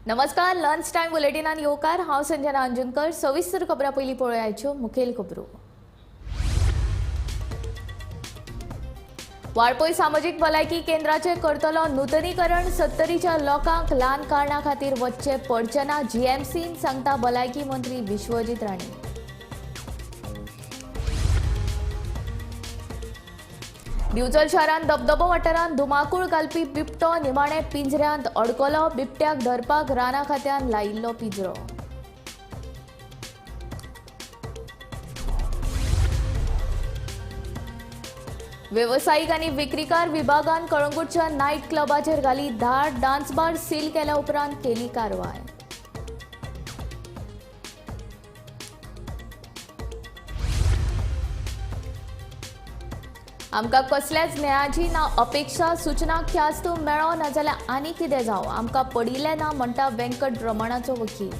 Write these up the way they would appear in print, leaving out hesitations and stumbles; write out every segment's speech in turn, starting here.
नमस्कार. Lunch time बुलेटिनान येवकार. हांव संजना अंजुनकर. सविस्तर खबरां पयलीं पळोवयाच्यो मुखेल खबरो. वाळपय सामाजीक भलायकी केंद्राचे करतलो नूतनीकरण. 70च्या लोकांक ल्हान कारणां खातीर वचचे पडचे ना. जीएमसीन सांगता भलायकी मंत्री विश्वजीत राणे. दिवचल शारांत दबदबो वाठारांत धुमाकूळ घालपी बिबटो निमाणे पिंजऱ्यांत अडकलो. बिबट्याक धरपाक राना खात्यान लायिल्लो पिंजरो. वेवसायीक आनी विक्रीकार विभागान कळंगूटच्या नायट क्लबाचेर घाली धाड. डान्स बार सील केल्या उपरांत केली कारवाय. आमकां कसल्याच न्यायाची ना अपेक्षा. सूचना ख्यास्तू मेळो ना जाल्यार आनी कितें जावं. आमकां पडिल्लें ना म्हणटा वेंकट रमणाचो वकील.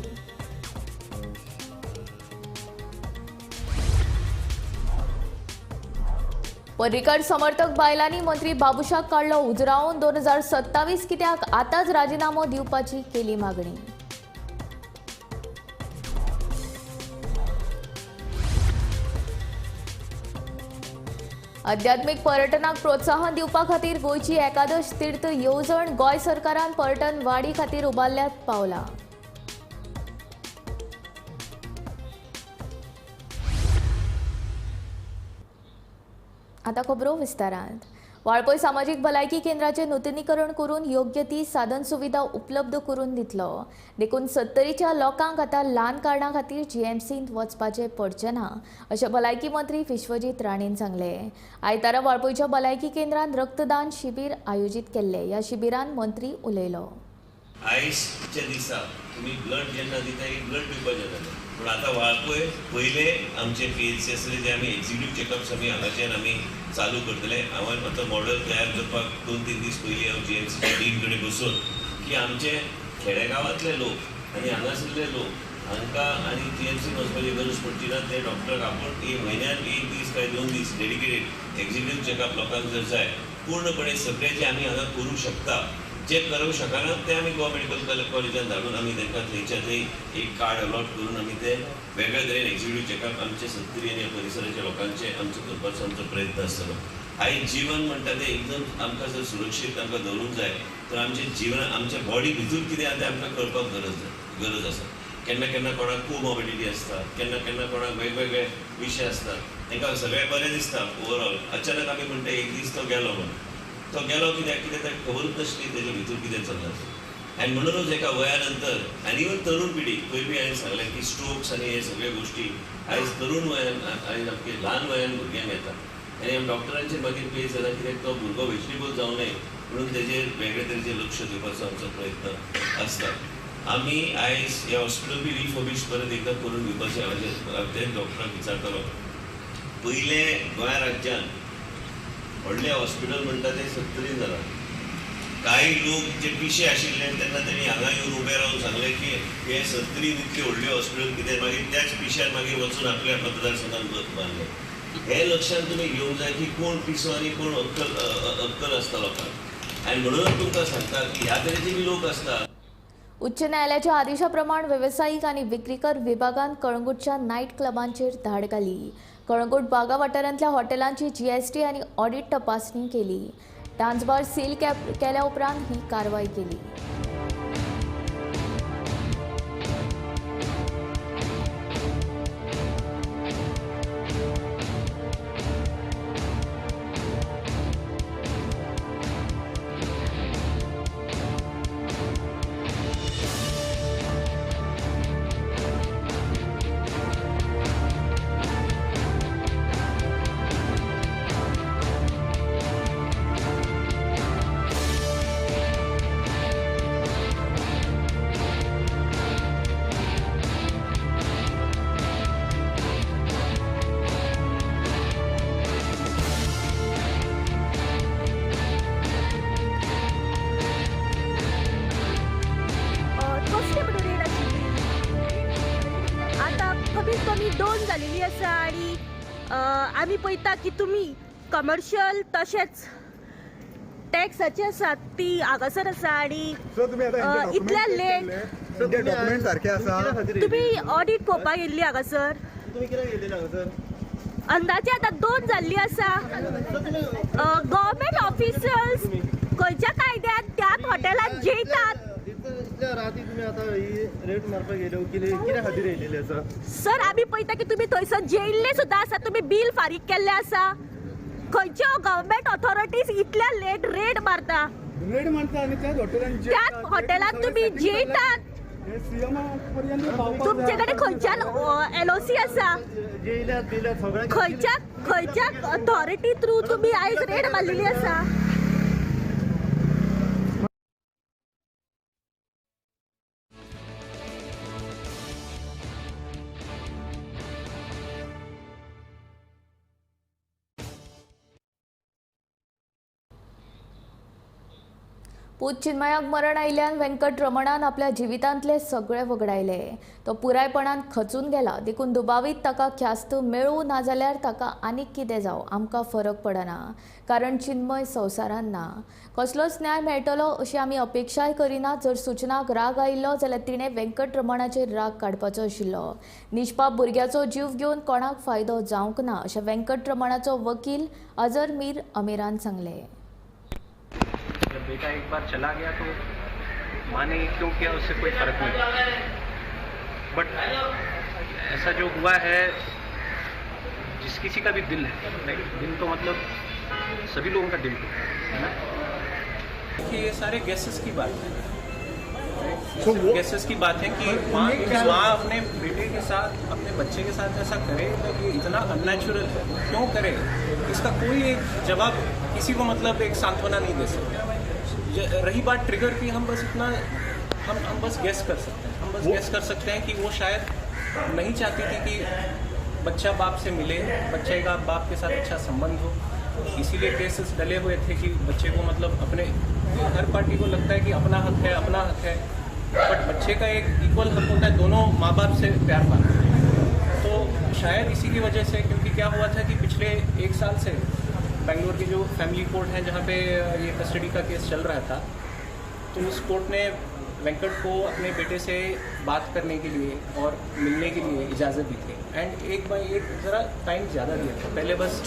पर्रीकर समर्थक बायलांनी मंत्री बाबुशाक काडलो उजरावून. 2027 कित्याक आतांच राजिनामो दिवपाची केली मागणी. आध्यात्मिक पर्यटनाक प्रोत्साहन दिवपा खातीर गोंयची एकादश तीर्थ येवजण. गोंय सरकारान पर्यटन वाडी खातीर उबारल्यात पावलां. आतां खबरो विस्तारांत. वाळपय सामाजीक भलायकी केंद्राचे नूतनीकरण करून योग्य ती साधन सुविधा उपलब्ध करून दितलो. देखून 70च्या लोकांक आतां ल्हान कारणां खातीर जीएमसींत वचपाचें पडचें ना अशें भलायकी मंत्री विश्वजीत राणेन सांगलें. आयतारा वाळपयच्या भलायकी केंद्रांत रक्तदान शिबीर आयोजीत केल्लें. ह्या शिबिरांत मंत्री उलयलो. आयजच्या दिसा तुम्ही ब्लड जेन्ना दिता एक ब्लड दिवपाचें जालें. पूण आतां वाळपय पयले आमचे पीएचसी आसले जे आमी एक्झिक्युटीव चॅकअप्स आमी हांगाच्यान आमी चालू करतले. हांवें आतां मॉडेल तयार करपाक 2-3 दीस पयलीं हांव जीएमसीच्या टीम कडेन बसून की आमचे खेडेगांवांतले लोक आनी हांगासरले लोक हांकां आनी जीएमसीन वचपाची गरज पडची ना. ते डॉक्टर आपूण म्हयन्यान 1 दीस काय 2 दीस डेडिकेटेड एक्झिक्युटीव चॅकअप लोकांक जर जाय पूर्णपणे सगळे जे आमी हांगा करूंक शकता जे करूंक शकना ते आमी गोवा मेडिकल कॉलेजान धाडून आमी तांकां थंयच्या थंय एक कार्ड अलॉट करून आमी ते वेगळ्या तरेन एक्झिक्युटीव चॅकअप आमचे 70 आनी परिसराच्या लोकांचे आमचो करपाचो आमचो प्रयत्न आसतलो. आयज जीवन म्हणटा तें एकदम आमकां जर सुरक्षीत आमकां दवरूंक जाय तर आमचे जीवन आमच्या बॉडी भितर कितें आसा तें आमकां कळपाक गरज आसा. केन्ना केन्ना कोणाक कोमॉबिडिटी आसता, केन्ना केन्ना कोणाक वेगवेगळे विशय आसतात. तांकां सगळें बरें दिसता ओवरऑल. अचानक आमी म्हणटा एक दीस तो गेलो म्हणून. तो गेलो कित्याक ताका खबरूच नासली तेजे भितर कितें चल्लां. आनी म्हणूनच एका वया नंतर आनी इवन तरूण पिढी पयलीं हांवें सांगलें की स्ट्रोक्स आनी हे सगळे गोश्टी आयज तरूण वयान आयज आमगे ल्हान वयान भुरग्यांक येता. आनी आमी डॉक्टरांचेर मागीर पेज जाला कित्याक तो भुरगो वेजिटेबल जावं नये म्हणून तेजेर वेगळे तरेचें लक्ष दिवपाचो आमचो प्रयत्न आसता. आमी आयज ह्या हॉस्पिटल बी रिफर्बिश परत एकदां करून दिवपाचें हांवें ते डॉक्टरांक विचारतलो. पयले गोंया राज्यान व्हडले हॉस्पिटल म्हणटा ते 70 जालां. काही लोक जे पिशे आशिल्ले तेन्ना तेणी हांगा येवन उबे रावन सांगलें की हे 70 इतले व्हडले हॉस्पिटल कितें मागीर त्याच पिश्यान मागीर वचून आपल्या मतदारसंघात बांदले. हे लक्षांत तुमी घेवंक जाय की कोण पिसो आनी कोण अक्कल आसता लोकांक. आनी म्हणूनच तुमकां सांगता की ह्या तरेचे बी लोक आसता. उच्च न्यायालयाच्या आदेशाप्रमाण वेवसायीक आनी विक्रीकर विभागान कळंगूटच्या नायट क्लबांचेर धाड घाली. कळंगूट बागा वाठारांतल्या हॉटेलांची जीएसटी आनी ऑडिट तपासणी केली. डान्स बार सील केल्या उपरांत ही कारवाय केली. कमी 2 जालेली आसा आणि आमी पळयता की तुमी कमर्शियल तशेंच टॅक्साची आसा ती हांगासर आसा आणि सो तुम्ही आता इतल्या लेट डॉक्युमेंट सारखे आसा तुम्ही ऑडिट पळोवपाक येयल्ली हांगासर तुम्ही कित्याक येयलेले हांगासर अंदाजे आतां 2 जाल्ली आसा गव्हर्मेंट ऑफिसर्स खंयच्या कायद्यान त्याच हॉटेलात जेयतात इतल्या राती तुम्ही आता ही रेट मारपाक येयले कित्या खातीर येयलेले आसा सर आमी पळयता की तुम्ही थंयसर जेयल्ले सुद्दां आसा तुम्ही बिल फारीक केल्ले आसा खंयच्यो गव्हर्मेंट ऑथॉरिटीज इतल्या लेट रेट मारता रेट मारता आनी त्याच हॉटेलात तुम्ही जेयतात तुमचे कडेन खंयच्यान LOC आसा जेयल्यात बिल्यात सगळ्यांक खंयच्या अथॉरिटी थ्रू तुम्ही आयज रेड मारलेली आसा पूत चिन्मयाक मरण आयिल्ल्यान वेंकटरमणान आपल्या जिवितांतले सगळे वगडायले तो पुरायपणान खचून गेला देखून दुबावीत ताका ख्यास्त मेळूं ना जाल्यार ताका आनीक कितें जावं आमकां फरक पडना कारण चिन्मय संवसारान ना कसलोच न्याय मेळटलो अशी आमी अपेक्षाय करिना जर सुचनाक राग आयिल्लो जाल्यार तिणें वेंकटरमणाचेर राग काडपाचो आशिल्लो निश्पाप भुरग्याचो जीव घेवन कोणाक फायदो जावंक ना अशें वेंकटरमणाचो वकील अजर मीर अमीरान सांगलें जब बेटा एक बार चला गया तो माँ ने क्यों किया उससे कोई फर्क नहीं पड़ा बट ऐसा जो हुआ है जिस किसी का भी दिल है दिल तो मतलब सभी लोगों का दिल है ना कि ये सारे गैसेस की बात है गैसेस की बात है कि माँ अपने बेटे के साथ अपने बच्चे के साथ ऐसा करे तो ये इतना अननेचुरल है क्यों करे इसका कोई एक जवाब किसी को मतलब एक सांत्वना नहीं दे सकता रही बात ट्रिगर की हम बस इतना हम बस गेस कर सकते हैं हम बस गेस कर सकते हैं कि वो शायद नहीं चाहती थी कि बच्चा बाप से मिले बच्चे का बाप के साथ अच्छा संबंध हो इसीलिए केसेस डले हुए थे कि बच्चे को मतलब अपने हर पार्टी को लगता है कि अपना हक है बट बच्चे का एक इक्वल हक होता है दोनों माँ बाप से प्यार पाना तो शायद इसी की वजह से क्योंकि क्या हुआ था कि पिछले 1 साल से बेंगलोर की जो फैमिली कोर्ट है जहाँ पे ये कस्टडी का केस चल रहा था तो उस कोर्ट ने वेंकट को अपने बेटे से बात करने के लिए और मिलने के लिए इजाज़त दी थी एंड एक ज़रा टाइम ज़्यादा दिया था पहले बस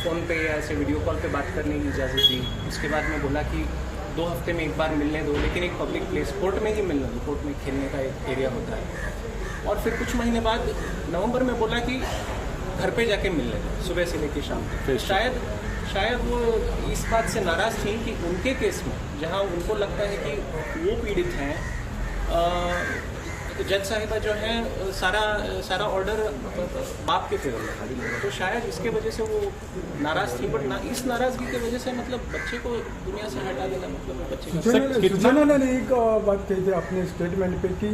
फ़ोन पे या ऐसे वीडियो कॉल पे बात करने की इजाज़त दी उसके बाद में बोला कि 2 हफ्ते में एक बार मिलने दो लेकिन एक पब्लिक प्लेस कोर्ट में ही मिलने दो कोर्ट में खेलने का एक एरिया होता है और फिर कुछ महीने बाद नवंबर में बोला कि घर पे जाके मिलने दो सुबह से लेकर शाम तक शायद वो इस बात से नाराज़ थी कि उनके केस में जहाँ उनको लगता है कि वो पीड़ित हैं जज साहिबा जो है सारा ऑर्डर बाप के फेवर में तो शायद इसके वजह से वो नाराज़ थी बट इस नाराज़गी की वजह से मतलब बच्चे को दुनिया से हटा देना मतलब बच्चे सुजना ने एक बात कही थी अपने स्टेटमेंट पे कि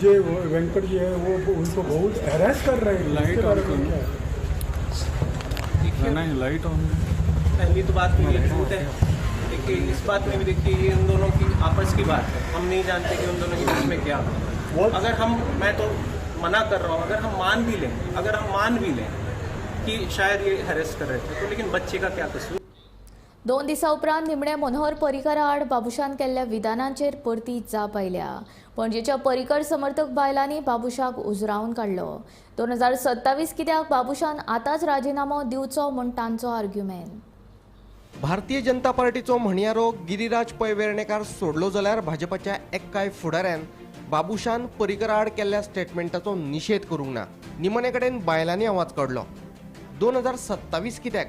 जो वेंकट जी है वो उनको बहुत हैरेस कर रहे हैं लाइट ऑन लाइट ऑन पहली तो बात में ये झूठ है देखिए इस बात में भी देखिए ये उन दोनों की आपस की बात है हम नहीं जानते कि उन दोनों के बीच में क्या अगर मैं तो मना कर रहा हूँ अगर हम मान भी लें कि शायद ये हरेस कर रहे थे तो लेकिन बच्चे का क्या कसूर 2 दिसां उपरांत निमणे मनोहर पर्रीकरा आड बाबुशान केल्ल्या विधानांचेर परती जाप आयल्या पणजेच्या पर्रीकर समर्थक बायलांनी बाबुशाक उजरावन काडलो 2027 कित्याक बाबुशान आतांच राजिनामो दिवचो म्हूण तांचो आर्ग्युमेंट भारतीय जनता पार्टीचो म्हणयारो गिरीराज पै वेर्णेकार सोडलो जाल्यार भाजपाच्या एकाय फुडाऱ्यान बाबुशान पर्रीकरा आड केल्ल्या स्टेटमेंटाचो निशेध करूंक ना निमणे कडेन बायलांनी आवाज काडलो 2027 कित्याक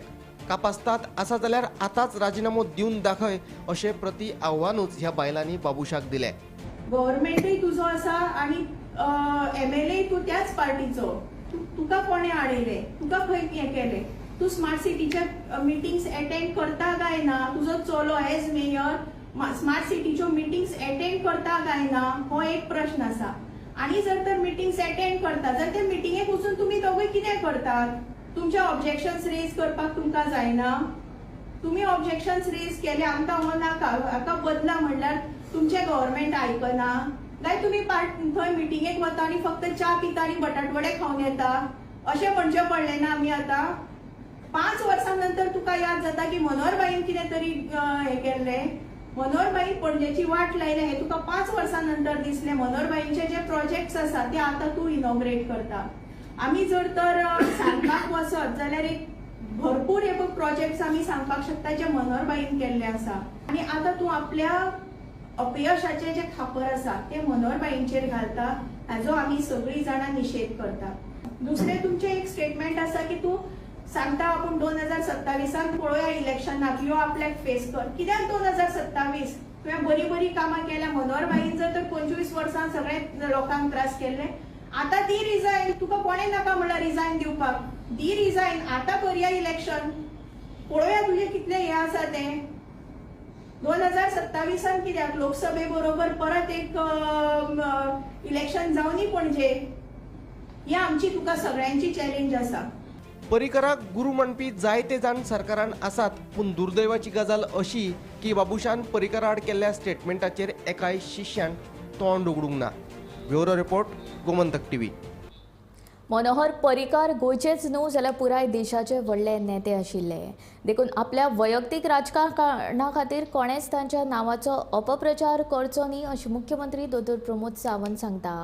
कापास्ताद आसा जाल्यार आतांच राजिनामो दिवन दाखय अशें प्रति आव्हानूच ह्या बायलांनी बाबुशाक दिलें गव्हर्नमेंटूय तुजो आसा आनी MLA तूं त्याच पार्टीचो तुका कोणे आडयले तुका खंय हें केलें तूं स्मार्ट सिटीच्या मिटिंग्स अटेंड करता काय ना तुजो चलो एज मेयर स्मार्ट सिटीच्यो मिटिंग्स अटेंड करता काय ना हो एक प्रश्न आसा आनी जर तर मिटिंग्स अटेंड करता जाल्यार ते मिटिंगेक वचून तुमी दोगूय कितें करतात तुमचे ऑब्जेक्शन्स रेज करपाक तुमकां जायना तुमी ऑब्जेक्शन्स रेज केले आमकां हो नाका हाका बदला म्हणल्यार तुमचे गव्हर्नमेंट आयकना काय तुमी थंय मिटिंगेक वता आनी फक्त च्या पिता आनी बटाटवडे खावन येता अशें म्हणचें पडलें ना आमी आतां 5 वर्सांनंतर तुका याद जाता की मनोहरबाईन कितें तरी हे केल्लें, मनोहरबाईन पणजेची वाट लायले, हे तुका 5 वर्सांनंतर दिसले. मनोहरबाईंचे जे प्रोजेक्ट्स आसा ते आता तू इनॉग्रेट करता. आमी जर तर सांगपाक वचत जाल्यार एक भरपूर हे प्रोजेक्ट्स आमी सांगपाक शकता जे मनोहरबाईन केल्ले आसा. आनी आता तू आपल्या अपयशाचे जे खापर आसा ते मनोहरबाईंचेर घालता, हाजो आमी सगळीं जाणां निशेध करता. दुसरें तुमचें एक स्टेटमेंट आसा की तूं सांगता आपूण 2027 पळोवया इलेक्शनाक, यो आपल्याक फेस कर. कित्याक 2027? तुवें बरी बरी कामां केल्या. मनोहरबाईन जर तर 25 वर्सां सगळे लोकांक त्रास केल्ले. आता दी रिजायन, तुका कोणें नाका म्हणला रिजायन दिवपाक. दी रिजायन, आता करया इलेक्शन, पळोवया तुजें कितलें हें आसा तें. 2027 कित्याक लोकसभे बरोबर परत एक इलेक्शन जावनी पणजे. ही आमची तुका सगळ्यांची चॅलेंज आसा. पर्रीकराक गुरू म्हणपी जायते जाण सरकारान आसात, पूण दुर्दैवाची गजाल अशी की बाबुशान पर्रीकर आड केल्ल्या स्टेटमेंटाचेर एकाय शिष्यान तोंड उगडूंक ना. Bureau report, Gomantak TV. Manohar Parrikar गोंयचेच न्हू जाल्यार पुराय देशाचे व्हडले नेते आशिल्ले. देखून आपल्या वैयक्तीक राजकारणा खातीर कोणेच तांच्या नांवाचो अपप्रचार करचो न्ही अशें मुख्यमंत्री दोतोर प्रमोद सावंत सांगता.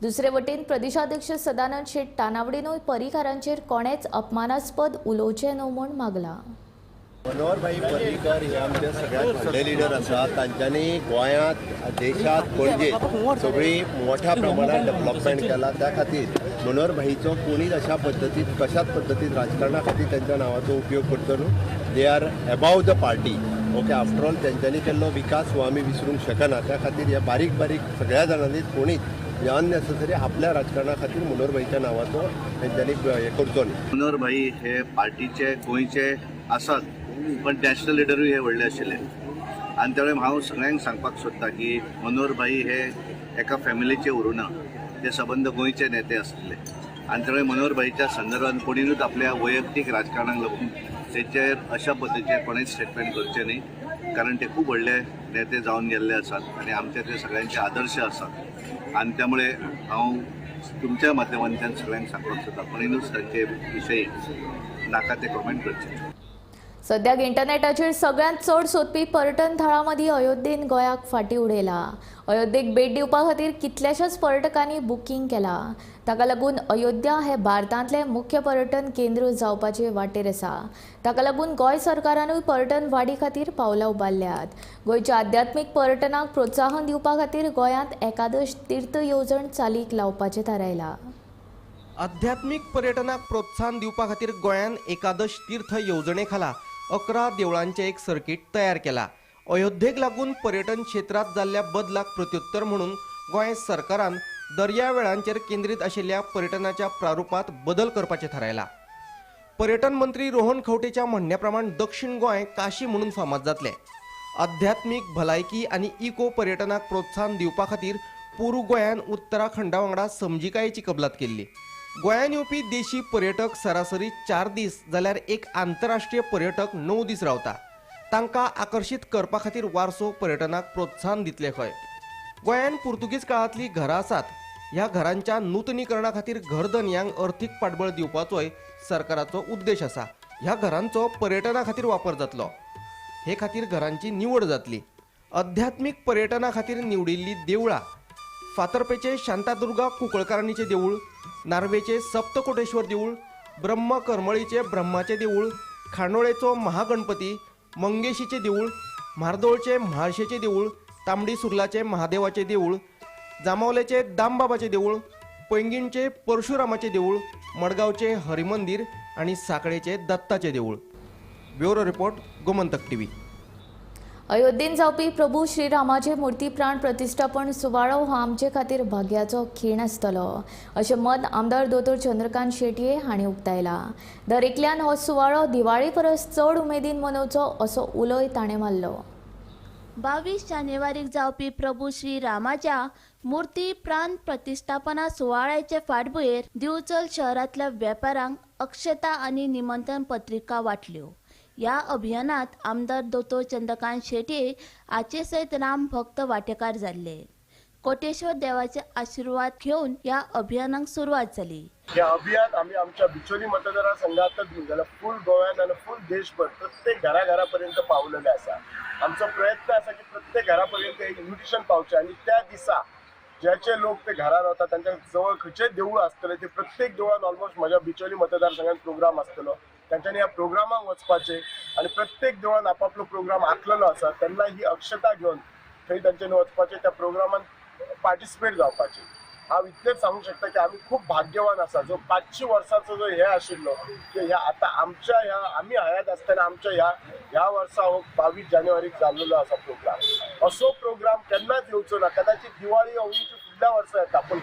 दुसरे वटेन प्रदेशाध्यक्ष सदानंद शेट तानावडेनूय पर्रीकरांचेर कोणेच अपमानास्पद उलोवचें न्हू म्हूण मागला. मनोहरभाई पर्रीकर हे आमचे सगळ्यात व्हडले लिडर आसात. तांच्यांनी गोंयांत, देशात, पणजेत सगळी मोठ्या प्रमाणात डेव्हलपमेंट केला. त्या खातीर मनोहरभाईचो कोणीच अशा पद्दतीन कशाच पद्दतीन राजकारणा खातीर त्यांच्या नावाचो उपयोग करचो न्हू. They are above the party. Okay, after all तेंच्यांनी केल्लो विकास हो आमी विसरूंक शकना. त्या खातीर हे बारीक बारीक सगळ्या जाणांनी कोणीच अननेसेसरी आपल्या राजकारणा खातीर मनोहरभाईच्या नावाचो तेंच्यांनी हे करचो न्ही. मनोहरभाई हे पार्टीचे गोंयचे आसात, पण नॅशनल लिडरूय हे व्हडले आशिल्ले. आनी त्यावेळी हांव सगळ्यांक सांगपाक सोदता की मनोहरभाई हे एका फॅमिलीचे उरुना, ते सबंद गोंयचे नेते आसले. आनी त्यावेळी मनोहरभाईच्या संदर्भात कोणीनूच आपल्या वैयक्तीक राजकारणाक लागून तेचेर अशा पद्दतीचे कोणेच स्टेटमेंट करचे न्ही, कारण ते खूब व्हडले नेते जावन गेल्ले आसात आनी आमचे ते सगळ्यांचे आदर्श आसात. आनी त्यामुळे हांव तुमच्या माध्यमांतल्यान सगळ्यांक सांगपाक सोदता कोणीनूच तांचे विशयी नाका ते कमेंट करचे. सद्याक इंटरनेटाचेर सगळ्यांत चड सोदपी पर्यटन थळां मदीं अयोध्येन गोंयाक फाटीं उडयला. अयोध्येक भेट दिवपा खातीर कितल्याशाच पर्यटकांनी बुकींग केलां. ताका लागून अयोध्या हें भारतांतलें मुख्य पर्यटन केंद्र जावपाचे वाटेर आसा. ताका लागून गोंय सरकारानूय पर्यटन वाडी खातीर पावलां उबारल्यात. गोंयच्या आध्यात्मीक पर्यटनाक प्रोत्साहन दिवपा खातीर गोंयांत एकादश तीर्थ येवजण चालीक लावपाचें थारायलां. आध्यात्मिक पर्यटनाक प्रोत्साहन दिवपा खातीर गोंयान एकादश तीर्थ येवजणे खाला 11 देवळांचे एक सर्कीट तयार केला. अयोध्येक लागून पर्यटन क्षेत्रात जाल्ल्या बदलाक प्रत्युत्तर म्हणून गोंय सरकारान दर्यावेळांचेर केंद्रीत आशिल्ल्या पर्यटनाच्या प्रारूपात बदल करपाचें थारायला. पर्यटन मंत्री रोहन खंवटेच्या म्हणण्या प्रमाण दक्षिण गोंय काशी म्हणून फामाद जातलें. आध्यात्मीक, भलायकी आनी इको पर्यटनाक प्रोत्साहन दिवपा खातीर पुरू गोंयान उत्तराखंडा वांगडा समजिकायेची कबलात केल्ली. गोंयान येवपी देशी पर्यटक सरासरी 4 दीस जाल्यार एक आंतरराष्ट्रीय पर्यटक 9 दीस रावता. तांकां आकर्शीत करपा खातीर वारसो पर्यटनाक प्रोत्साहन दितले खंय. गोंयान पुर्तुगीज काळांतलीं घरां आसात. ह्या घरांच्या नूतनीकरणा खातीर घरधन्यांक अर्थीक पाठबळ दिवपाचोय सरकाराचो उद्देश आसा. ह्या घरांचो पर्यटना खातीर वापर जातलो. हे खातीर घरांची निवड जातली. आध्यात्मीक पर्यटना खातीर निवडिल्लीं देवळां फातर्पेचे शांतादुर्गा कुंकळकारणीचें देवूळ, नार्वेचे सप्तकोटेश्वर देवूळ, ब्रह्म करमळीचे ब्रह्माचें देवूळ, खांडोळेचो महागणपती, मंगेशीचे देवूळ, म्हार्दोळचे म्हाळशेचें देवूळ, तांबडी सुर्लाचे महादेवाचें देवूळ, जामावलेचे दामबाबाचें देवूळ, पैंगीणचे परशुरामाचें देवूळ, मडगांवचे हरिमंदीर आनी साकळेचे दत्ताचें देवूळ. Bureau report, Gomantak TV. अयोध्येन जावपी प्रभू श्रीरामाचे मुर्ती प्राण प्रतिश्ठापन सुवाळो हो आमचे खातीर भाग्याचो खीण आसतलो अशें मत आमदार दोतोर चंद्रकांत शेटये हांणी उक्तायला. दर एकल्यान हो सुवाळो दिवाळी परस चड उमेदीन मनोवचो असो उलोय ताणें मारलो. 22 जानेवारीक जावपी प्रभू श्री रामाच्या मुर्ती प्राण प्रतिश्ठापना सुवाळ्याचे फाटभुंयेर दिवचल शहरांतल्या वेपाऱ्यांक अक्षता आनी निमंत्रण पत्रिका वाटल्यो. ह्या अभियानात आमदार दोतोर चंद्रकांत शेटये हाचे सयत राम भक्त वांटेकार जाल्ले. कोटेश्वर देवाचे आशीर्वाद घेऊन या अभियानाक सुरुवात झाली. हे अभियान आम्ही आमच्या बिचोली मतदारसंघातच न्हू जाल्यार फूल गोव्यात आणि फूल देशभर प्रत्येक घराघरापर्यंत पावलेले आसा. आमचो प्रयत्न आसा की प्रत्येक घरापर्यंत एक इन्व्हिटेशन पावचे आणि त्या दिसा ज्याचे लोक ते घरात रावतात त्यांच्या जवळ खंयचेय देवूळ आसतले ते प्रत्येक देवळान ऑलमोस्ट माझ्या बिचोली मतदारसंघात प्रोग्राम आसतलो. त्यांच्यानी ह्या प्रोग्रामाक वचपाचे आणि प्रत्येक देवळान आपापलो प्रोग्राम आखलेलो आसा तेन्ना ही अक्षता घेवन थंय त्यांच्यानी वचपाचे त्या प्रोग्रामान पार्टिसिपेट जावपाचे. हांव इतलेंच सांगू शकता की आम्ही खूप भाग्यवान आसा जो 500 वर्सांचो जो हे आशिल्लो की ह्या आता आमच्या ह्या आम्ही हयात आसतना आमच्या ह्या वर्सा हो 22 जानेवारीक जाल्लो आसा प्रोग्राम. असो प्रोग्राम केन्नाच येवचो ना. कदाचित दिवाळी होवची फुडल्या वर्सा येता पण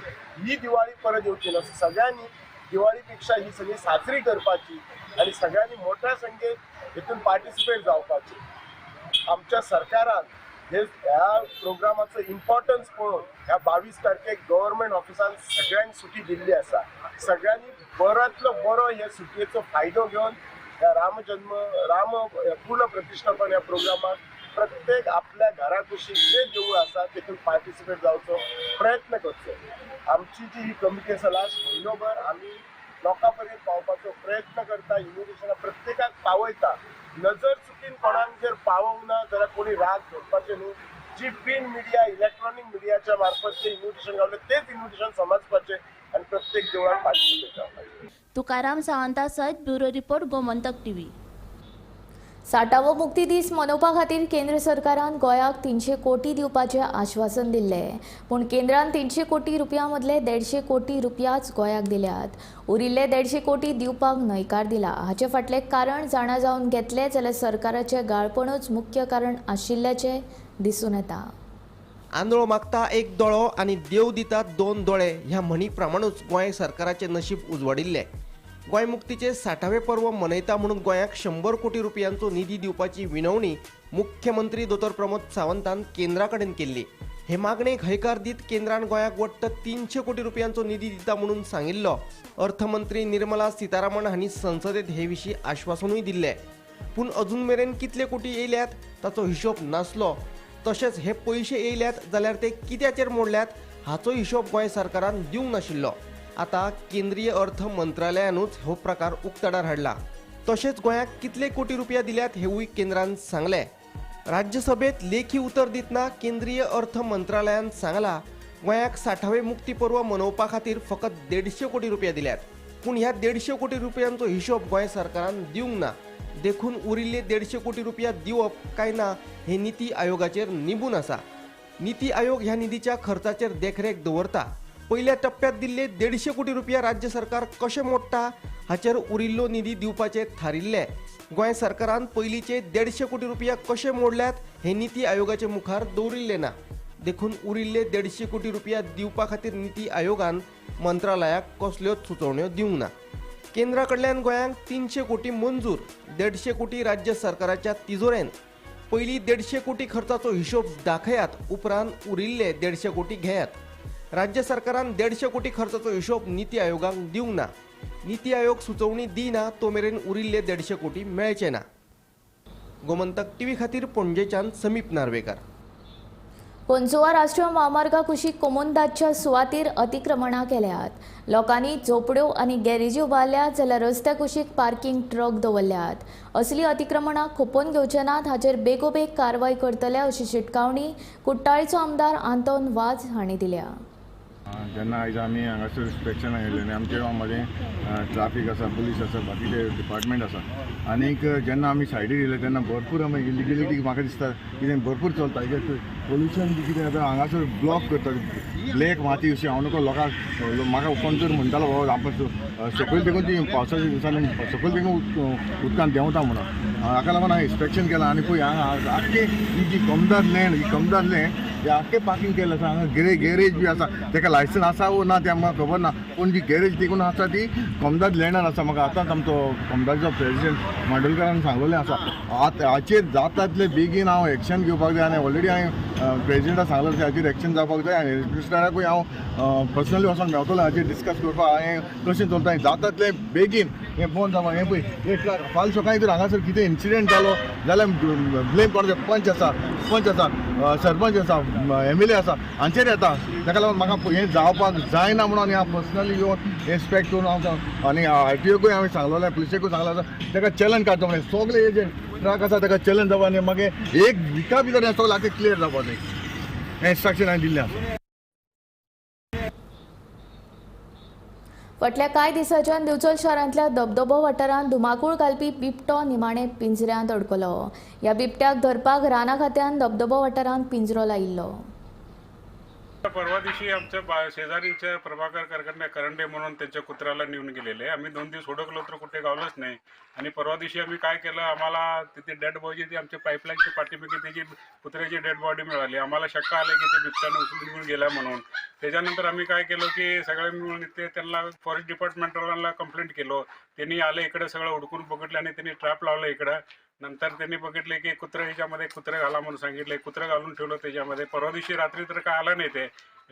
ही दिवाळी परत येवची ना. सगळ्यांनी दिवाळीपेक्षा ही सगळी साजरी करपाची आणि सगळ्यांनी मोठ्या संख्येन हितून पार्टिसिपेट जावपाची. आमच्या सरकारान ह्या प्रोग्रामाचं इम्पॉर्टन्स पळोवन ह्या 22 तारखेक गव्हर्नमेंट ऑफिसान सगळ्यांक सुटी दिल्ली आसा. सगळ्यांनी बऱ्यांतलो बरो हे सुटयेचो फायदो घेवन ह्या राम पूर्ण प्रतिष्ठापन ह्या प्रोग्रामाक प्रत्येक आपल्या घरा कुशीक जे देवूळ आसा तितून पार्टिसिपेट जावचो प्रयत्न करचो. आमची जी ही कमिटी आसा लास्ट म्हयनोभर आमी लोकां पर्यंत पावपाचो प्रयत्न करता. इन्व्हिटेशनां प्रत्येकाक पावयता. नजर चुकीन कोणाक जर पावोंक ना जाल्यार कोणी राग धरपाचें न्हू. जी प्रिंट मिडिया इलेक्ट्रॉनिक मिडियाच्या मार्फत जे इन्व्हिटेशन गावले तेच इन्व्हिटेशन समजपाचें आणि प्रत्येक देवळान पार्टिसिपेट जावपाचें. तुकाराम सावंता सयत ब्युरो रिपोर्ट गोमंतक टीव्ही. 60वो मुक्ती दीस मनोवपा खातीर केंद्र सरकारान गोंयाक 300 कोटी दिवपाचें आश्वासन दिल्लें. पूण केंद्रान 300 कोटी रुपया मदले 150 कोटी रुपयाच गोंयाक दिल्यात. उरिल्ले 150 कोटी दिवपाक न्हयकार दिला. हाचे फाटलें कारण जाणा जावन घेतलें जाल्यार सरकाराचें गाळपणूच मुख्य कारण आशिल्ल्याचें दिसून येता. आंदोळ मागता एक दोळो आणि देव दितात 2 दोळे ह्या म्हणी प्रमाणूच गोंय सरकाराचे नशीब उजवाडिल्ले. गोंय मुक्तीचे 60वें पर्व मनयता म्हणून गोंयाक 100 कोटी रुपयांचो निधी दिवपाची विनवणी मुख्यमंत्री दोतोर प्रमोद सावंतान केंद्रा कडेन केल्ली. हे मागणेक हयकार दीत केंद्रान गोंयाक वट्ट 300 कोटी रुपयांचो निधी दिता म्हणून सांगिल्लो. अर्थमंत्री निर्मला सीतारामन हांणी संसदेत हे विशीं आश्वासनूय दिल्लें. पूण अजून मेरेन कितले कोटी येयल्यात ताचो हिशोब नासलो. तशेंच हे पयशे येयल्यात जाल्यार ते कित्याचेर मोडल्यात हाचो हिशोब गोंय सरकारान दिवंक नाशिल्लो. आता केंद्रीय अर्थ मंत्रालयानूच हो प्रकार उक्ताडार हाडला. तशेंच गोंयाक कितले कोटी रुपया दिल्यात हेवूय केंद्रान सांगलें. राज्यसभेत लेखी उतर दितना केंद्रीय अर्थ मंत्रालयान सांगला गोंयाक 60वें मुक्ती पर्व मनोवपा खातीर फकत 150 कोटी रुपया दिल्यात. पूण ह्या 150 कोटी रुपयांचो हिशोब गोंय सरकारान दिवंक ना. देखून उरिल्ले 150 कोटी रुपया दिवप काय ना हे निती आयोगाचेर निबून आसा. निती आयोग ह्या निधीच्या खर्चाचेर देखरेख दवरता. पहिल्या टप्प्यात दिल्ले 150 कोटी रुपया राज्य सरकार कशें मोडटा हाचेर उरिल्लो निधी दिवपाचें थारिल्लें. गोंय सरकारान पयलींचे 150 कोटी रुपया कशे मोडल्यात हे निती आयोगाचे मुखार दवरिल्ले ना. देखून उरिल्ले 150 कोटी रुपया दिवपा खातीर निती आयोगान मंत्रालयाक कसल्योच सुचोवण्यो दिवंक ना. केंद्रा कडल्यान गोंयांक 300 कोटी मंजूर. 150 कोटी राज्य सरकाराच्या तिजोरेंत. पयलीं 150 कोटी खर्चाचो हिशोब दाखयात उपरांत उरिल्ले 150 कोटी घेयात. राज्य सरकारान 150 कोटी खर्चाचो हिशोब निती आयोगाक दिवंक ना. निती आयोग सुचोवणी दिना तो मेरेन उरिल्ले 150 कोटी मेळचे ना. गोमंतक टीव्ही खातीर पणजेच्यान समीप नार्वेकर. पंचुआ राष्ट्रीय महामार्गा कुशीक कोमुंदाच्या सुवातीर अतिक्रमणां केल्यात. लोकांनी झोपड्यो आनी गॅरेजी उबारल्यात जाल्यार रस्त्या कुशीक पार्किंग ट्रक दवरल्यात. असली अतिक्रमणां खपोवन घेवचे नात हाचेर बेगोबेग कारवाय करतले अशी शिटकावणी कुट्टाळीचो आमदार आंतोन वाज हांणी दिल्या. जेन्ना आयज आमी हांगासर इन्स्पेक्शनाक येयले आनी आमचे मदें ट्राफीक आसा, पुलीस आसा, बाकीचे डिपार्टमेंट आसा. आनीक जेन्ना आमी सायडीर येयले तेन्ना भरपूर आमी इलिगिलिटी म्हाका दिसता कितें भरपूर चलता. पोल्युशन बी कितें जाता हांगासर ब्लॉक करता ब्लॅक माती अशी. हांव नको लोकांक म्हाका कोण तर म्हणटालो बाबा आपण सकयल देखून ती पावसाच्या दिसांनी सकयल देखून उदकान देंवता म्हणून. हाका लागून हांवें इन्स्पेक्शन केलां आनी पळय हांगा आख्खे ही जी कमदार लँड ही कमदार लँड हे आख्खे पार्किंग केलें आसा. हांगा गॅरेज बी आसा ताका लायसन आसा वो ना तें म्हाका खबर ना. पूण जी गॅरेज देखून आसा ती कमदार लँडान आसा. म्हाका आतांच आमचो कमदारचो प्रेसिडेंट मांडोळकरान सांगलेलें आसा. हाचेर जाता तितले बेगीन हांव एक्शन घेवपाक जाय. आनी ऑलरेडी हांवें प्रेसिडेंटाक सांगलें की हाचेर एक्शन जावपाक जाय. आनी मिनिस्टराकूय हांव पर्सनली वचोन मेवतलो हाचेर डिस्कस करपाक. हांवें कशें चलता जाता तितलें बेगीन हें फोन जावपाक. हें पळय हे फाल्यां सकाळीं जर हांगासर कितें इन्सिडेंट जालो जाल्यार ब्लेम कोणाचें पंच आसा सरपंच आसा MLA आसा हांचेर येता, ताका लागून म्हाका हें जावपाक जायना म्हणून हांव पर्सनली येवन इन्स्पेक्ट करून हांव आनी RTOकूय हांवें सांगलेलें, पुलिसेकूय सांगलें आसा ताका चॅलेंज काडटा म्हणून. सगळे हे जे ट्रक आसा ताका चॅलेंज जावपा आनी मागीर 1 विका भितर हें सगळें आख्खें क्लियर जावपा जाय. हें इन्स्ट्रक्शन हांवें दिल्लें आसा. फाटल्या कांय दिसांच्यान दिवचल शारांतल्या धबधबो वाठारांत धुमाकूळ घालपी बिबटो निमाणे पिंजऱ्यांत अडकलो. ह्या बिबट्याक धरपाक राना खात्यान धबधबो वाठारांत पिंजरो लायिल्लो. परवा दिवशी आमच्या शेजारीच्या प्रभाकर करंडे म्हणून त्यांच्या कुत्र्याला नेऊन गेलेले. आम्ही 2 दिवस हुडकलो तर कुठे गावलंच नाही. आणि परवा दिवशी आम्ही काय केलं, आम्हाला तिथे डेड बॉडी ती आमच्या पाईपलाईनच्या पाठीमागे त्याची कुत्र्याची डेड बॉडी मिळाली. आम्हाला शंका आली की ते बिबट्याने उचलून घेऊन गेला म्हणून. त्याच्यानंतर आम्ही काय केलं की सगळे मिळून इथे त्यांना फॉरेस्ट डिपार्टमेंटला कंप्लेंट केलो. त्यांनी आले इकडे सगळं हुडकून बघितलं आणि त्यांनी ट्रॅप लावलं इकडं. नंतर त्यांनी बघितले की कुत्रे ह्याच्यामध्ये कुत्रे घाला म्हणून सांगितले. कुत्रे घालून ठेवलं त्याच्यामध्ये. परवा दिवशी रात्री तर काय आलं नाही ते.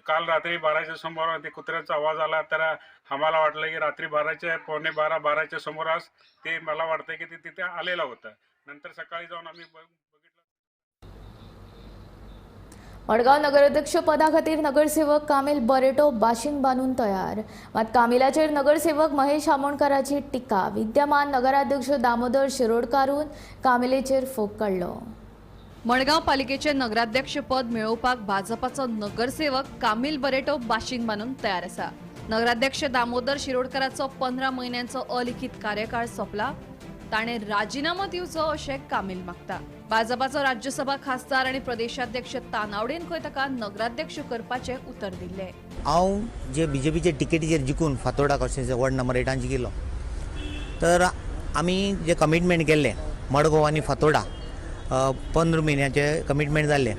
काल रात्री 12च्या समोर ते कुत्र्याचा आवाज आला तर आम्हाला वाटलं की रात्री 12:15 समोरास ते मला वाटतं की ते तिथे आलेलं होतं. नंतर सकाळी जाऊन आम्ही बघितलं. मडगाव नगराध्यक्ष पदा खातीर नगरसेवक कामील बरेटो बाशिंग बांदून तयार. मात कामिलाचेर नगरसेवक महेश आमोणकाराची टिका. विद्यमान नगराध्यक्ष दामोदर शिरोडकारून कामिलेचेर फोग काडलो. मडगाव पालिकेचे नगराध्यक्ष पद मेळोवपाक भाजपाचो नगरसेवक कामील बरेटो बाशिंग बांदून तयार आसा. नगराध्यक्ष दामोदर शिरोडकाराचो 15 म्हयन्यांचो अलिखित कार्यकाळ सोंपला. ताणें राजिनामो दिवचो अशें कामील मागता. भाजपाचो राज्यसभा खासदार आनी प्रदेशाध्यक्ष तानावडेन खंय ताका नगराध्यक्ष करपाचें उतर दिल्लें. हांव जे BJPचे टिकेटीचेर जिखून फातोर्डा कॉन्स्टिट्युएन्सी वॉर्ड नंबर 8 जिखिल्लो, तर आमी जे कमिटमेंट केल्लें मडगांव आनी फातोर्डा 15 म्हयन्याचे कमिटमेंट जाल्ले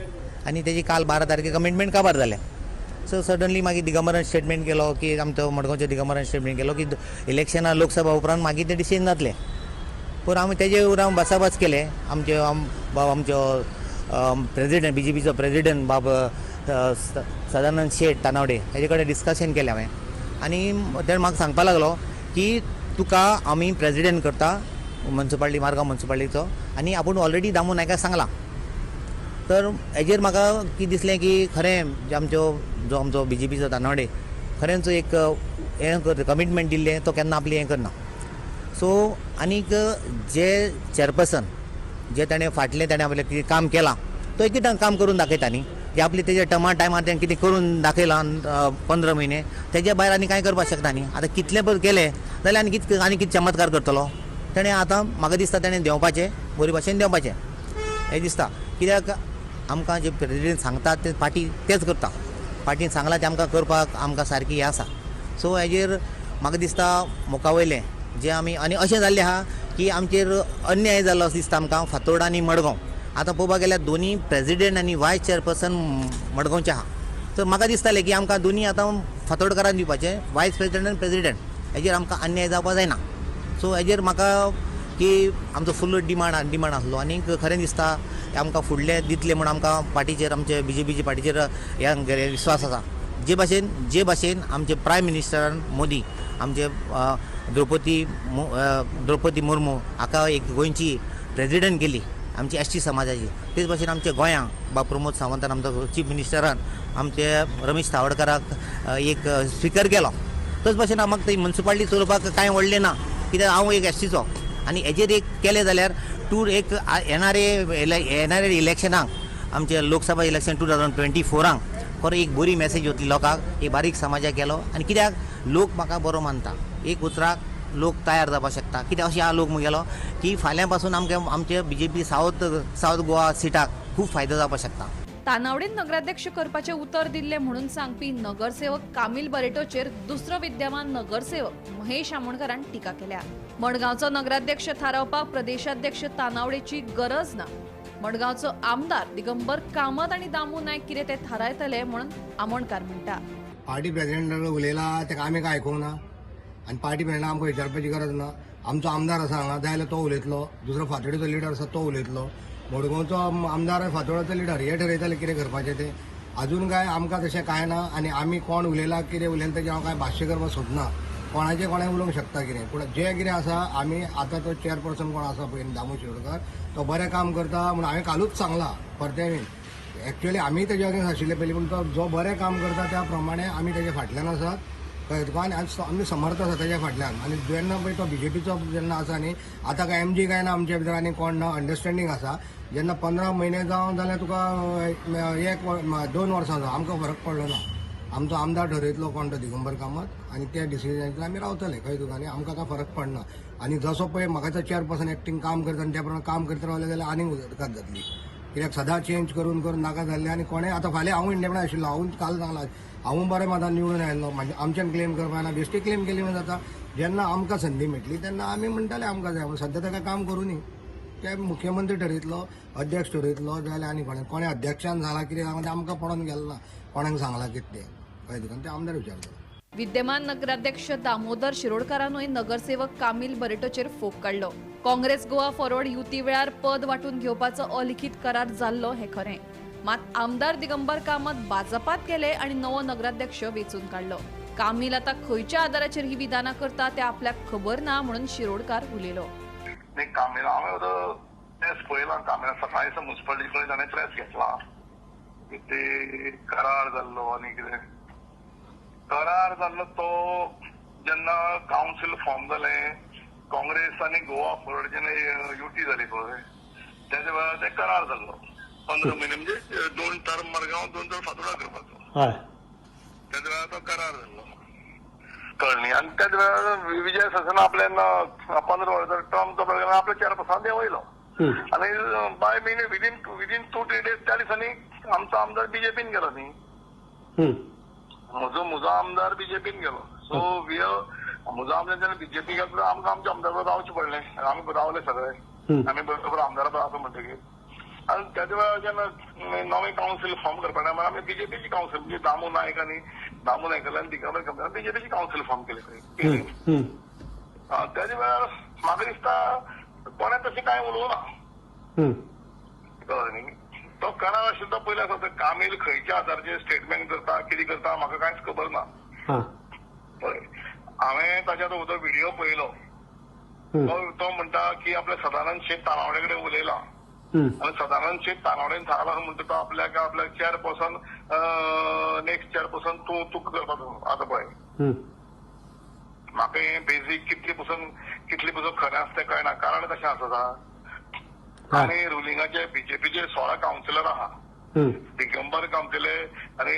आनी तेजी काल 12 तारखेक कमिटमेंट काबार जालें. सो सडनली मागीर दिगंबरान स्टेटमेंट केलो की आमचो मडगांवचे दिगंबरान स्टेटमेंट केलो की इलेक्शनां लोकसभा उपरांत मागीर ते डिसिजन जातलें. पूण आमी तेजे उपरांत बसाबस केले. आमचो प्रेजिडेंट BJPचो प्रेजिडेंट बाब सदानंद शेट तानावडे हेजे कडेन डिस्कशन केलें हांवें. आनी ते म्हाका सांगपाक लागलो की तुका आमी प्रेजिडेंट करता म्युन्सिपालिटी मारगांव म्युन्सिपालिटीचो आनी आपूण ऑलरेडी दामू नायकाक सांगला. तर हेजेर म्हाका कितें दिसलें की खरें जो आमचो BJPचो तानावडे खरेंच एक हें कमिटमेंट दिल्लें तो केन्ना आपली हें करना. सो आनीक जे चेअरपर्सन जे ताणें ताणें आपलें कितें काम केलां तो एक काम करून दाखयता न्ही. जे आपले तेजे टायमार तें कितें करून दाखयलां 15 म्हयने तेजे भायर आनी कांय करपाक शकता न्ही. आतां कितलें पळय केलें जाल्यार आनी कितें चमत्कार करतलो. ताणें आतां म्हाका दिसता ताणें देंवपाचें, बरे भाशेन देंवपाचें हें दिसता. कित्याक आमकां जे प्रेजिडेंट सांगता ते पार्टी तेच करता. पार्टीन सांगलां तें आमकां करपाक आमकां सारकी हें आसा. सो हेजेर म्हाका दिसता मुखावयलें जे आमी आनी अशें जाल्लें आहा की आमचेर अन्याय जाल्लो असो दिसता आमकां फातोर्डा आनी मडगांव. आतां पळोवपाक गेल्यार दोनी प्रेजिडेंट आनी वायस चेअरपर्सन मडगांवचे आहा. तर म्हाका दिसतालें की आमकां दोनी आतां फातोर्डकारान दिवपाचें वायस प्रेजिडेंट आनी प्रेजिडेंट. हेजेर आमकां अन्याय जावपाक जायना. सो हेजेर म्हाका की आमचो फुल्ल डिमांड आसलो आनी खरें दिसता आमकां फुडले दितले म्हणून आमकां पार्टीचेर आमचे BJPचे पार्टीचेर हे विश्वास आसा. जे भाशेन आमचे प्रायम मिनिस्टरान मोदी आमचे द्रौपदी मुर्मू हाका एक गोंयची प्रेजिडेंट केली आमची ST समाजाची, तेच भाशेन आमच्या गोंयांक बा प्रमोद सावंतान आमचो चीफ मिनिस्टरान आमचे रमेश तावडकराक एक स्पिकर केलो. तोच भाशेन म्हाका ती म्युन्सिपालिटी चलोवपाक कांय व्हडलें ना कित्याक हांव एक STचो आनी हेजेर एक केलें जाल्यार एक येणारे इलेक्शनाक आमचे लोकसभा इलेक्शन 2024 खरो एक बरी मेसेज वतली लोकांक. एक बारीक समाजाक केलो आनी कित्याक लोक म्हाका बरो मानता. एक उतराक लोक तयार जावपाक शकता. कित्याक अशें लोक मुगेलो की फाल्यां पासून आमचे BJP सावथ गोवा सिटाक खूब फायदो जावपाक शकता. तानावडेन नगराध्यक्ष करपाचें उतर दिल्लें म्हणून सांगपी नगरसेवक कामील बरेटोचेर दुसरो विद्यमान नगरसेवक महेश आमोणकारान टिका केल्या. मडगांवचो नगराध्यक्ष थारावपाक प्रदेशाध्यक्ष तानावडेची गरज ना. मडगांवचो आमदार दिगंबर कामत आनी दामू नायक कितें ते थारायतले म्हणून आमोणकार म्हणटा. पार्टी प्रेजिडेंटान उलयला तेका आमी काय आयकूंक ना आनी पार्टी प्रेजिडेंटाक आमकां विचारपाची गरज ना. आमचो आमदार आसा हांगा जाय जाल्यार तो उलयतलो. दुसरो फातोर्डेचो लिडर आसा तो उलयतलो. मडगांवचो आमदार फातोर्डेचो लिडर हे ठरयतले कितें करपाचें तें. अजून काय आमकां तशें कांय ना आनी आमी कोण उलयला कितें उलयला तेजें हांव कांय भाश्य करपाक सोदना. कोणाचें कोणें उलोवंक शकता कितें. पूण जें कितें आसा आमी आतां तो चेअरपर्सन कोण आसा पळय दामू शिरोडकर तो बरें काम करता म्हणून हांवें कालूच सांगलां परतेवीन एक्चुअली आमी तेजे अगेन्स्ट आशिल्ले पयलीं, पूण तो जो बरें काम करता त्या प्रमाणे आमी तेजे फाटल्यान आसात, कळ्ळें तुका, आनी आमी समर्थ आसा तेज्या फाटल्यान. आनी जेन्ना पळय तो BJPचो जेन्ना आसा न्ही, आतां काय MG काय ना आमच्या भितर आनी कोण ना, अंडरस्टँडींग आसा. जेन्ना 15 म्हयने जावन जाल्यार तुका 2 वर्सां जावन आमकां फरक पडलो ना. आमचो आमदार ठरयतलो कोण तो दिगंबर कामत, आनी त्या डिसिजनाचेर आमी रावतले, कळ्ळें तुका न्ही. आमकां काय फरक पडना. आनी जसो पळय म्हाका तो चेअरपर्सन एक्टींग काम करता आनी त्या प्रमाणे काम करता रावले जाल्यार आनीक उदरगत जातली. कित्याक सदां चेंज करून करून नाका जाल्लें. आनी कोणें आतां फाल्यां हांव इंडिपेंडंट आशिल्लो, हांव काल सांगला हांव बरें मतान निवडून आयिल्लो, म्हणजे आमच्यान क्लेम करपा ना, बेश्टी क्लेम केली म्हणून जाता. जेन्ना आमकां संदी मेळटली तेन्ना आमी म्हणटाले आमकां जाय, सद्या ताका काम करूं न्ही. ते मुख्यमंत्री ठरयतलो, अध्यक्ष ठरयतलो, जाल्यार आनी कोणें अध्यक्षान सांगला कितें सांगला तें आमकां पडोन गेलें ना, कोणाक सांगला कितें तें, कळ्ळें तुका, ते आमदार विचारतलो. विद्यमान नगराध्यक्ष दामोदर शिरोडकारानूय नगरसेवक कामील बरेटोचेर फोग काडलो. काँग्रेस गोवा फॉरवर्ड युती वेळार पद वांटून घेवपाचो अलिखीत करार जाल्लो हें खरें. मात आमदार दिगंबर कामत भाजपात गेले आनी नवो नगराध्यक्ष वेंचून काडलो. कामील आतां खंयच्या आदाराचेर ही विधानां करता तें आपल्याक खबर ना म्हणून शिरोडकार उलयलो. कामील हांवें प्रेस पळयलां, कामील सकाळीं म्युन्सिपालिटी कडेन ताणें प्रेस घेतला, ते करार जाल्लो आनी कितें करार जाल्लो तो जेन्ना कावन्सील फॉर्म जालें, काँग्रेस आनी गोवा फॉरवर्ड जेन्ना युती जाली पळय तेच्या वेळार ते करार जाल्लो. 15 म्हयने म्हणजे 2 टर्म मडगांव 2 टर्म फातोर्डा करपाचो. तेच्या वेळार तो करार जाल्लो, कळ्ळें न्ही. आनी त्याच वेळार विजय ससन आपल्यान 15 वर्सां टर्म तो आपल्या चेअरपर्सन देंवयलो. आनी बाय म्हयने विदीन 2-3 डेज त्या दिसांनी आमचो आमदार BJPन गेलो न्ही. म्हजो आमदार BJPन गेलो. सो म्हजो आमदार जेन्ना BJP गेलो आमकां आमच्या आमदार बरोबर रावचें पडलें. आमी रावले सगळे, आमी बरोबर आमदारा बरोबर आसा म्हणटकीर. आनी त्याच वेळार जेन्ना नवें कावन्सील फॉर्म करपा टायमार आमी BJPची कावन्सील म्हणजे दामू नायक आनी दिगंबर कामत BJPची कावन्सील फॉर्म केली. त्याच वेळार म्हाका दिसता कोणें तशें कांय उलोवना, कळ्ळें न्ही. तो करार आशिल्लो तो पयलीं आसा, कामील खंयच्या आदाराचेर स्टेटमेंट करता कितें करता म्हाका कांयच खबर ना. पळय हांवें ताच्या तो व्हिडिओ पळयलो, तो म्हणटा की आपल्या सदानंद शेट तानावडे कडेन उलयला आनी सदानंद शेट तानावडेन सांगला म्हणटा तो आपल्याक चेअरपर्सन नेक्स्ट चेअरपर्सन तूं करपाचो. आतां पळय म्हाका हें बेजीक कितले पसून खरें आसा तें कळना. कारण कशें आसा आनी रुलिंगाचे BJPचे 16 कावन्सिलर आहा, दिगंबर कामतेले आनी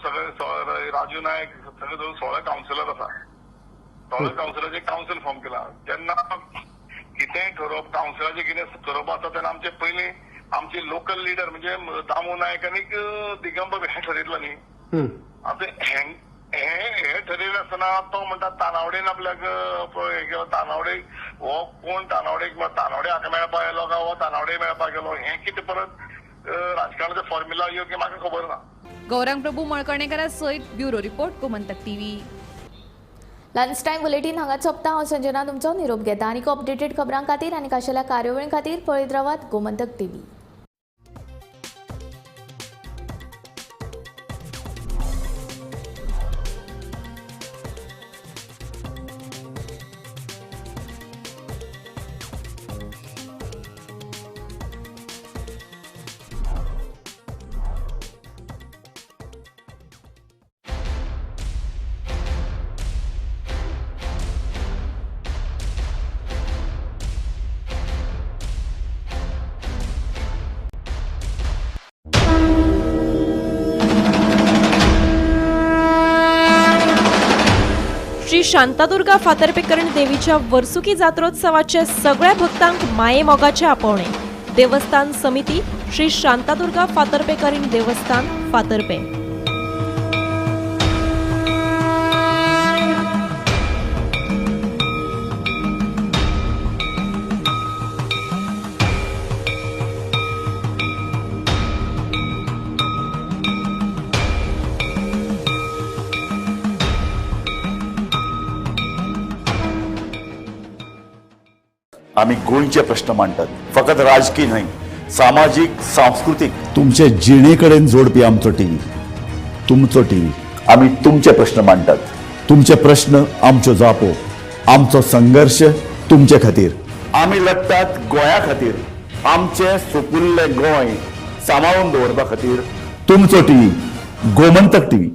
सगळे राजू नायक सगळे धरून 16 कावन्सिलर आसा. 16 कावन्सिलराचे कावन्सील फॉर्म केला. जेन्ना कितेंय ठरोवप कावन्सिलाचें कितें ठरोवप आसा तेन्ना आमचे पयलीं आमचे लोकल लिडर म्हणजे दामू नायक आनी दिगंबर हें ठरयतलो न्ही. आतां हे ठरयलें आसतना तो म्हणटा तानावडेन आपल्याक हें केलो. तानावडे हो कोण तानावडेक तानावडे हाका मेळपाक गेलो काय हो तानावडे मेळपाक गेलो, हें कितें परत राजकारणाचो फॉर्म्युला योग्य म्हाका खबर ना. गौरांग प्रभू मळकर्णेकारा सयत bureau report Gomantak TV. Lunch time bulletin हांगा सोंपता. हांव संजना तुमचो निरोप घेता. आनीक अपडेटेड खबरां खातीर आनी खाशेल्या कार्यावळीं खातीर पळयत रावात गोमंतक TV. श्री शांतादुर्गा फातर्पेकरण देवीच्या वर्सुकी जात्रोत्सवाचे सगळ्या भक्तांक माये मोगाचे आपोवणे. देवस्थान समिती श्री शांतादुर्गा फातर्पेकरण देवस्थान फातर्पे. आम्ही गोंयचे प्रश्न मांडटात, फकत राजकीय न्हय, सामाजिक सांस्कृतिक. तुमचे जिणेकडेन जोडपी आमचो टीव्ही, तुमचो टीव्ही. आम्ही तुमचे प्रश्न मांडटात. तुमचे प्रश्न आमच्यो जापो, आमचो संघर्ष तुमचे खातीर. आम्ही लढतात गोंया खातीर. आमचे सोपुल्ले गोंय सांबाळून दवरपा खातीर तुमचो टीव्ही गोमंतक टीव्ही